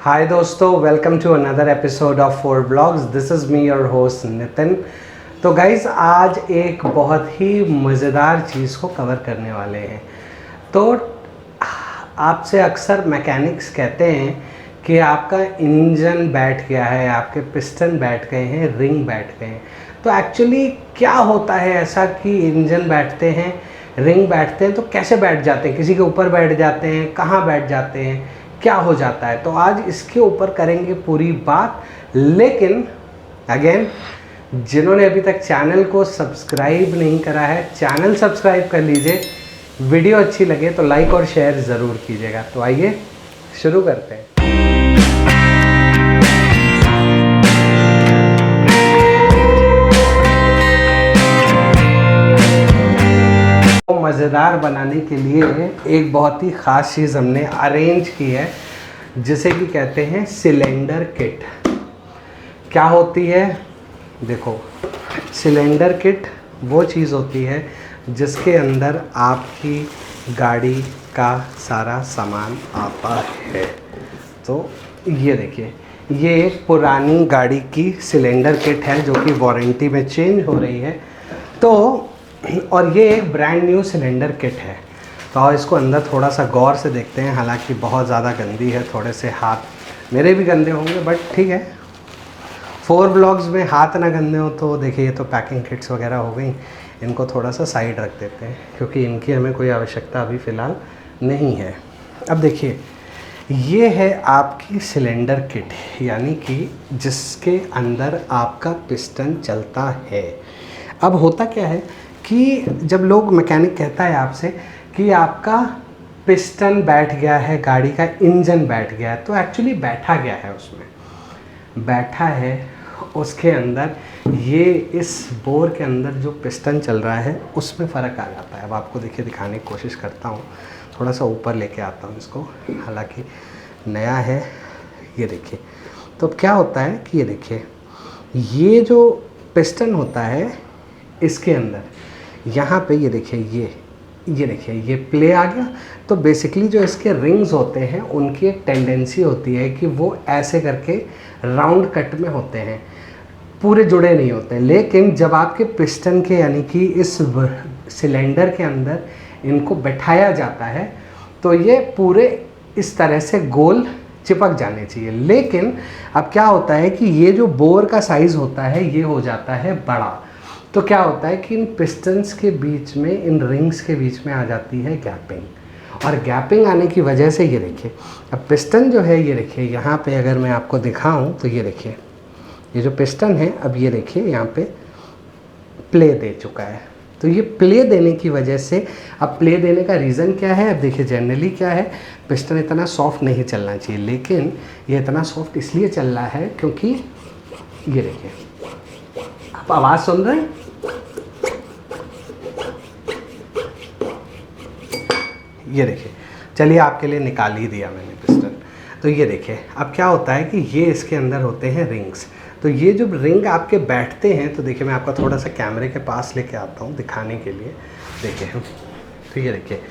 हाय दोस्तों, welcome to another episode of four blogs. This is me your host Nitin. तो guys, आज एक बहुत ही मज़ेदार चीज़ को कवर करने वाले हैं। तो आपसे अक्सर मैकेनिक्स कहते हैं कि आपका इंजन बैठ गया है, आपके पिस्टन बैठ गए हैं, रिंग बैठ गए हैं। तो एक्चुअली क्या होता है ऐसा कि इंजन बैठते हैं, रिंग बैठते हैं, तो कैसे बैठ जाते हैं? किसी के ऊपर बैठ जाते हैं, कहाँ बैठ जाते हैं, क्या हो जाता है? तो आज इसके ऊपर करेंगे पूरी बात। लेकिन अगेन, जिन्होंने अभी तक चैनल को सब्सक्राइब नहीं करा है, चैनल सब्सक्राइब कर लीजिए। वीडियो अच्छी लगे तो लाइक और शेयर ज़रूर कीजिएगा। तो आइए शुरू करते हैं। मज़ेदार बनाने के लिए एक बहुत ही ख़ास चीज़ हमने अरेंज की है, जिसे कि कहते हैं सिलेंडर किट। क्या होती है? देखो, सिलेंडर किट वो चीज़ होती है जिसके अंदर आपकी गाड़ी का सारा सामान आता है। तो ये देखिए, ये एक पुरानी गाड़ी की सिलेंडर किट है जो कि वारंटी में चेंज हो रही है। तो और ये एक ब्रांड न्यू सिलेंडर किट है। तो और इसको अंदर थोड़ा सा गौर से देखते हैं। हालांकि बहुत ज़्यादा गंदी है, थोड़े से हाथ मेरे भी गंदे होंगे, बट ठीक है, 4 ब्लॉग्स में हाथ ना गंदे हो। तो देखिए, ये तो पैकिंग किट्स वगैरह हो गई, इनको थोड़ा सा साइड रख देते हैं क्योंकि इनकी हमें कोई आवश्यकता अभी फ़िलहाल नहीं है। अब देखिए, ये है आपकी सिलेंडर किट, यानी कि जिसके अंदर आपका पिस्टन चलता है। अब होता क्या है कि जब लोग मैकेनिक कहता है आपसे कि आपका पिस्टन बैठ गया है, गाड़ी का इंजन बैठ गया है, तो एक्चुअली बैठा गया है, उसमें बैठा है उसके अंदर। ये इस बोर के अंदर जो पिस्टन चल रहा है उसमें फ़र्क आ जाता है। अब आपको देखिए, दिखाने की कोशिश करता हूँ, थोड़ा सा ऊपर लेके आता हूँ इसको, हालांकि नया है। ये देखिए, तो अब क्या होता है कि ये देखिए, ये जो पिस्टन होता है इसके अंदर, यहाँ पे ये देखिए, ये देखिए, ये प्ले आ गया। तो बेसिकली जो इसके रिंग्स होते हैं उनकी एक टेंडेंसी होती है कि वो ऐसे करके राउंड कट में होते हैं, पूरे जुड़े नहीं होते। लेकिन जब आपके पिस्टन के, यानी कि इस सिलेंडर के अंदर इनको बैठाया जाता है, तो ये पूरे इस तरह से गोल चिपक जाने चाहिए। लेकिन अब क्या होता है कि ये जो बोर का साइज़ होता है ये हो जाता है बड़ा। तो क्या होता है कि इन पिस्टन्स के बीच में, इन रिंग्स के बीच में आ जाती है गैपिंग। और गैपिंग आने की वजह से ये देखिए, अब पिस्टन जो है, ये देखिए यहाँ पे अगर मैं आपको दिखाऊं तो ये देखिए, ये जो पिस्टन है, अब ये देखिए यहाँ पे प्ले दे चुका है। तो ये प्ले देने की वजह से, अब प्ले देने का रीज़न क्या है? अब देखिए, जनरली क्या है, पिस्टन इतना सॉफ्ट नहीं चलना चाहिए, लेकिन ये इतना सॉफ्ट इसलिए चल रहा है क्योंकि ये देखिए, आप आवाज़ सुन रहे हैं? ये देखिए, चलिए आपके लिए निकाल ही दिया मैंने पिस्टन। तो ये देखिए, अब क्या होता है कि ये इसके अंदर होते हैं रिंग्स। तो ये जो रिंग आपके बैठते हैं, तो देखिए, मैं आपका थोड़ा सा कैमरे के पास लेके आता हूँ दिखाने के लिए। देखिए, तो ये देखिए,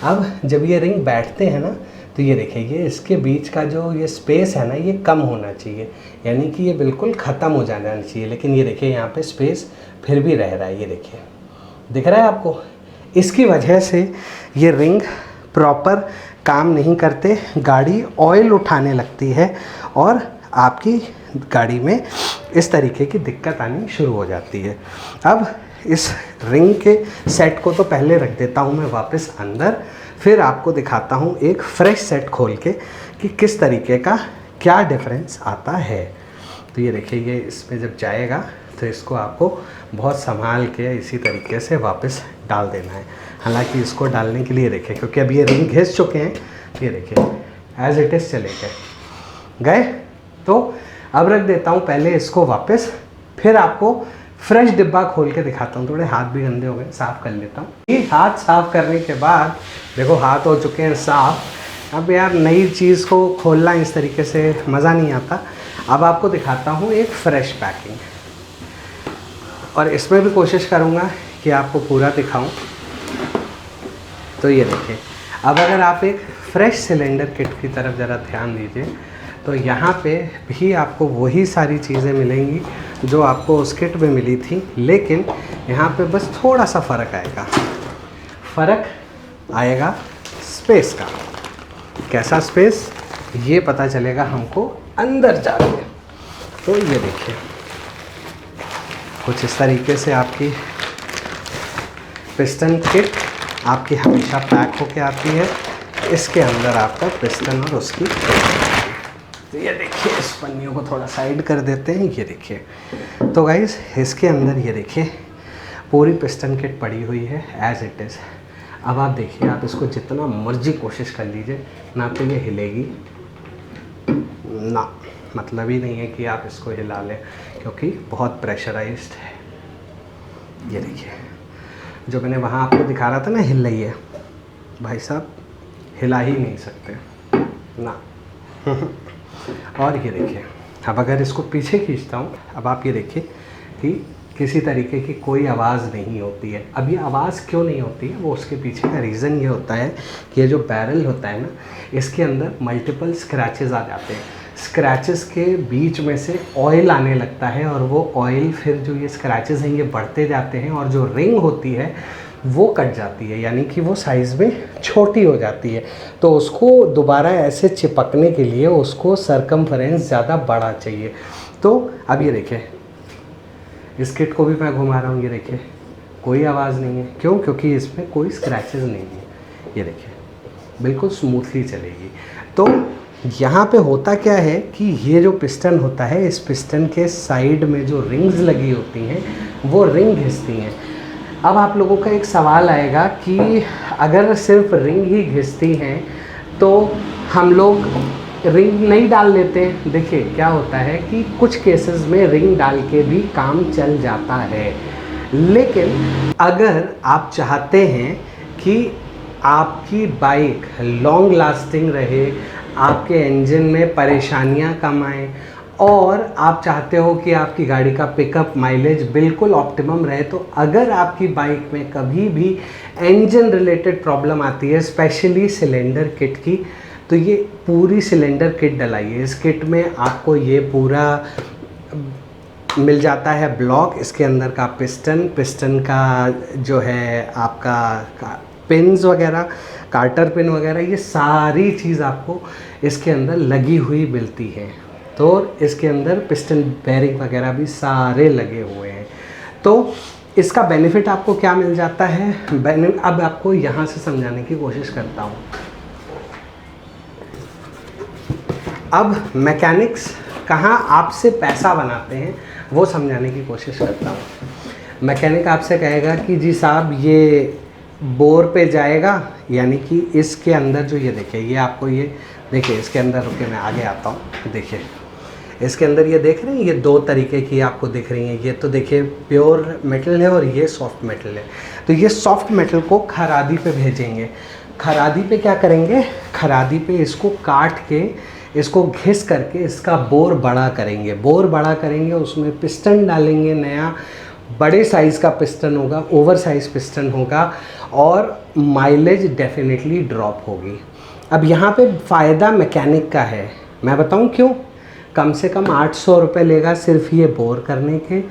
अब जब ये रिंग बैठते हैं ना, तो ये देखिए, ये इसके बीच का जो ये स्पेस है ना, ये कम होना चाहिए, यानी कि ये बिल्कुल ख़त्म हो जाना चाहिए। लेकिन ये देखिए, यहाँ पे स्पेस फिर भी रह रहा है। ये देखिए, दिख रहा है आपको? इसकी वजह से ये रिंग प्रॉपर काम नहीं करते, गाड़ी ऑयल उठाने लगती है और आपकी गाड़ी में इस तरीके की दिक्कत आनी शुरू हो जाती है। अब इस रिंग के सेट को तो पहले रख देता हूँ मैं वापस अंदर, फिर आपको दिखाता हूँ एक फ्रेश सेट खोल के कि किस तरीके का क्या डिफरेंस आता है। तो ये देखिए, ये इसमें जब जाएगा तो इसको आपको बहुत संभाल के इसी तरीके से वापस डाल देना है। हालांकि इसको डालने के लिए देखिए, क्योंकि अब ये रिंग घिस चुके हैं, ये देखिए एज इट इज़ चले गए। तो अब रख देता हूँ पहले इसको वापस, फिर आपको फ्रेश डिब्बा खोल के दिखाता हूँ। थोड़े हाथ भी गंदे हो गए, साफ़ कर लेता हूँ। ये हाथ साफ़ करने के बाद देखो, हाथ हो चुके हैं साफ़। अब यार, नई चीज़ को खोलना इस तरीके से मज़ा नहीं आता। अब आपको दिखाता हूँ एक फ़्रेश पैकिंग, और इसमें भी कोशिश करूँगा कि आपको पूरा दिखाऊं। तो ये देखिए, अब अगर आप एक फ्रेश सिलेंडर किट की तरफ ज़रा ध्यान दीजिए, तो यहाँ पे भी आपको वही सारी चीज़ें मिलेंगी जो आपको उस किट में मिली थी, लेकिन यहाँ पे बस थोड़ा सा फ़र्क आएगा। फ़र्क आएगा स्पेस का। कैसा स्पेस, ये पता चलेगा हमको अंदर जाके। तो ये देखिए कुछ इस तरीके से आपकी पिस्टन किट आपकी हमेशा पैक होके आती है। इसके अंदर आपका पिस्टन और उसकी, तो ये देखिए इस पन्नियों को थोड़ा साइड कर देते हैं। ये देखिए, तो गाइस इसके अंदर ये देखिए पूरी पिस्टन किट पड़ी हुई है एज इट इज़। अब आप देखिए, आप इसको जितना मर्जी कोशिश कर लीजिए, ना तो ये हिलेगी, ना मतलब ही नहीं है कि आप इसको हिला लें, क्योंकि बहुत प्रेशराइज्ड है। ये देखिए जो मैंने वहाँ आपको दिखा रहा था ना हिल रही है, भाई साहब हिला ही नहीं सकते ना। और ये देखिए, अब अगर इसको पीछे खींचता हूँ, अब आप ये देखिए कि किसी तरीके की कोई आवाज़ नहीं होती है। अब ये आवाज़ क्यों नहीं होती है, वो उसके पीछे का रीज़न ये होता है कि ये जो बैरल होता है ना, इसके अंदर मल्टीपल स्क्रैचेस आ जाते हैं। स्क्रैचेस के बीच में से ऑयल आने लगता है, और वो ऑयल फिर जो ये स्क्रैचेस हैं ये बढ़ते जाते हैं, और जो रिंग होती है वो कट जाती है, यानी कि वो साइज़ में छोटी हो जाती है। तो उसको दोबारा ऐसे चिपकने के लिए उसको सरकमफरेंस ज़्यादा बड़ा चाहिए। तो अब ये देखिए, इस किट को भी मैं घुमा रहा हूँ, ये देखिए कोई आवाज़ नहीं है। क्यों? क्योंकि इसमें कोई स्क्रैचेस नहीं है। ये देखिए बिल्कुल स्मूथली चलेगी। तो यहाँ पे होता क्या है कि ये जो पिस्टन होता है, इस पिस्टन के साइड में जो रिंग्स लगी होती हैं वो रिंग घिसती हैं। अब आप लोगों का एक सवाल आएगा कि अगर सिर्फ रिंग ही घिसती हैं तो हम लोग रिंग नहीं डाल लेते हैं। देखिए क्या होता है कि कुछ केसेस में रिंग डाल के भी काम चल जाता है, लेकिन अगर आप चाहते हैं कि आपकी बाइक लॉन्ग लास्टिंग रहे, आपके इंजन में परेशानियां कम आएँ, और आप चाहते हो कि आपकी गाड़ी का पिकअप माइलेज बिल्कुल ऑप्टिमम रहे, तो अगर आपकी बाइक में कभी भी इंजन रिलेटेड प्रॉब्लम आती है, स्पेशली सिलेंडर किट की, तो ये पूरी सिलेंडर किट डलाइए। इस किट में आपको ये पूरा मिल जाता है ब्लॉक, इसके अंदर का पिस्टन का जो है आपका पिन्स वगैरह, कार्टर पिन वगैरह, ये सारी चीज़ आपको इसके अंदर लगी हुई मिलती है। तो इसके अंदर पिस्टन बेरिंग वगैरह भी सारे लगे हुए हैं। तो इसका बेनिफिट आपको क्या मिल जाता है, अब आपको यहाँ से समझाने की कोशिश करता हूँ। अब मैकेनिक्स कहाँ आपसे पैसा बनाते हैं वो समझाने की कोशिश करता हूँ। मैकेनिक आपसे कहेगा कि जी साहब ये बोर पे जाएगा, यानी कि इसके अंदर जो ये देखिए, ये आपको ये देखिए इसके अंदर, रुके मैं आगे आता हूँ। देखिए इसके अंदर ये देख रहे हैं, ये दो तरीके की आपको दिख रही हैं। ये तो देखिए प्योर मेटल है और ये सॉफ्ट मेटल है। तो ये सॉफ्ट मेटल को खरादी पे भेजेंगे। खरादी पे क्या करेंगे, खरादी पे इसको काट के, इसको घिस करके इसका बोर बड़ा करेंगे। बोर बड़ा करेंगे, उसमें पिस्टन डालेंगे, नया बड़े साइज़ का पिस्टन होगा, ओवर साइज़ पिस्टन होगा, और माइलेज डेफिनेटली ड्रॉप होगी। अब यहाँ पे फ़ायदा मैकेनिक का है, मैं बताऊँ क्यों। कम से कम 800 रुपये लेगा सिर्फ ये बोर करने के,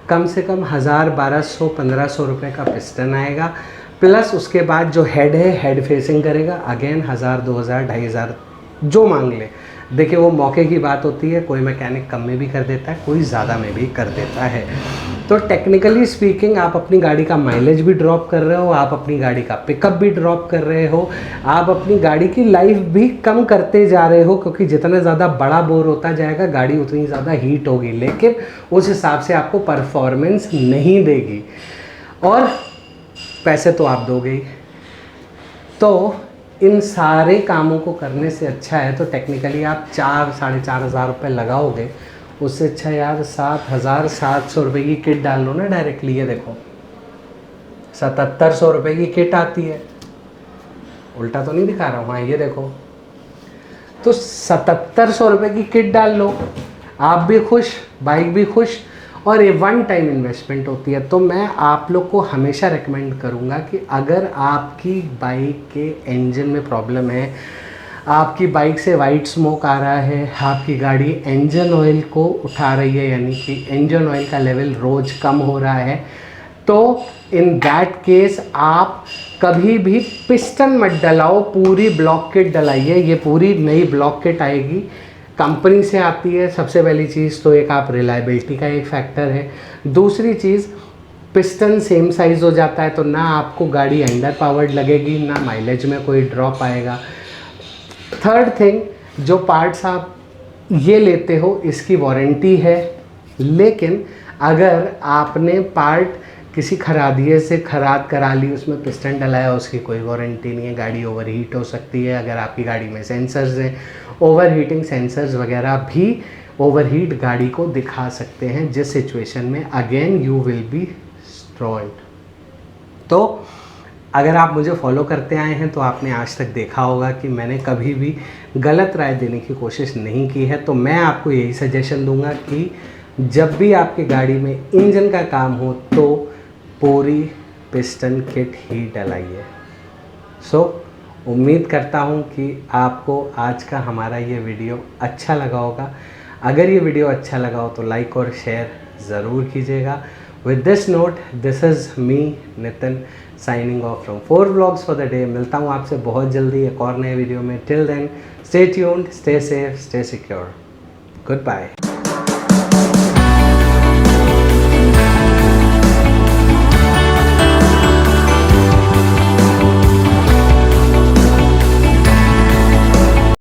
कम से कम 1000, 1200, 1500 रुपये का पिस्टन आएगा, प्लस उसके बाद जो हेड है, हेड फेसिंग करेगा, अगेन 1000, 2000, 2500 जो मांग ले। देखिए वो मौके की बात होती है, कोई मैकेनिक कम में भी कर देता है, कोई ज़्यादा में भी कर देता है। तो टेक्निकली स्पीकिंग आप अपनी गाड़ी का माइलेज भी ड्रॉप कर रहे हो, आप अपनी गाड़ी का पिकअप भी ड्रॉप कर रहे हो, आप अपनी गाड़ी की लाइफ भी कम करते जा रहे हो, क्योंकि जितना ज़्यादा बड़ा बोर होता जाएगा गाड़ी उतनी ज़्यादा हीट होगी, लेकिन उस हिसाब से आपको परफॉर्मेंस नहीं देगी, और पैसे तो आप दोगे ही। तो इन सारे कामों को करने से अच्छा है तो टेक्निकली आप 4-4,500 रुपये लगाओगे, उससे अच्छा यार 7,700 रुपये की किट डाल लो ना डायरेक्टली। ये देखो 7,700 रुपये की किट आती है, उल्टा तो नहीं दिखा रहा हूँ, हाँ ये देखो। तो 7,700 रुपये की किट डाल लो, आप भी खुश, बाइक भी खुश, और ये वन टाइम इन्वेस्टमेंट होती है। तो मैं आप लोग को हमेशा रेकमेंड करूँगा कि अगर आपकी बाइक के इंजन में प्रॉब्लम है, आपकी बाइक से वाइट स्मोक आ रहा है, आपकी गाड़ी इंजन ऑयल को उठा रही है, यानी कि इंजन ऑयल का लेवल रोज़ कम हो रहा है, तो इन दैट केस आप कभी भी पिस्टन मत डलाओ, पूरी ब्लॉक किट डलाइए। ये पूरी नई ब्लॉक किट आएगी, कंपनी से आती है। सबसे पहली चीज़ तो एक आप रिलायबिलिटी का एक फैक्टर है। दूसरी चीज़, पिस्टन सेम साइज़ हो जाता है तो ना आपको गाड़ी अंडर पावर्ड लगेगी, ना माइलेज में कोई ड्रॉप आएगा। थर्ड थिंग, जो पार्ट्स आप ये लेते हो इसकी वारंटी है, लेकिन अगर आपने पार्ट किसी खरादिए से खराद करा ली, उसमें पिस्टन डलाया, उसकी कोई वारंटी नहीं है। गाड़ी ओवरहीट हो सकती है। अगर आपकी गाड़ी में सेंसर्स हैं, ओवरहीटिंग सेंसर्स वगैरह भी ओवरहीट गाड़ी को दिखा सकते हैं, जिस सिचुएशन में अगेन यू विल बी स्ट्रॉल्ड। तो अगर आप मुझे फॉलो करते आए हैं तो आपने आज तक देखा होगा कि मैंने कभी भी गलत राय देने की कोशिश नहीं की है। तो मैं आपको यही सजेशन दूंगा कि जब भी आपकी गाड़ी में इंजन का काम हो तो पूरी पिस्टन किट ही डलाइए। सो उम्मीद करता हूँ कि आपको आज का हमारा ये वीडियो अच्छा लगा होगा। अगर ये वीडियो अच्छा लगा हो तो लाइक और शेयर ज़रूर कीजिएगा। With this note, this is me Nitin signing off from 4 vlogs for the day. मिलता हूँ आपसे बहुत जल्दी एक और नए वीडियो में। Till then stay tuned, stay safe, stay secure. Good bye.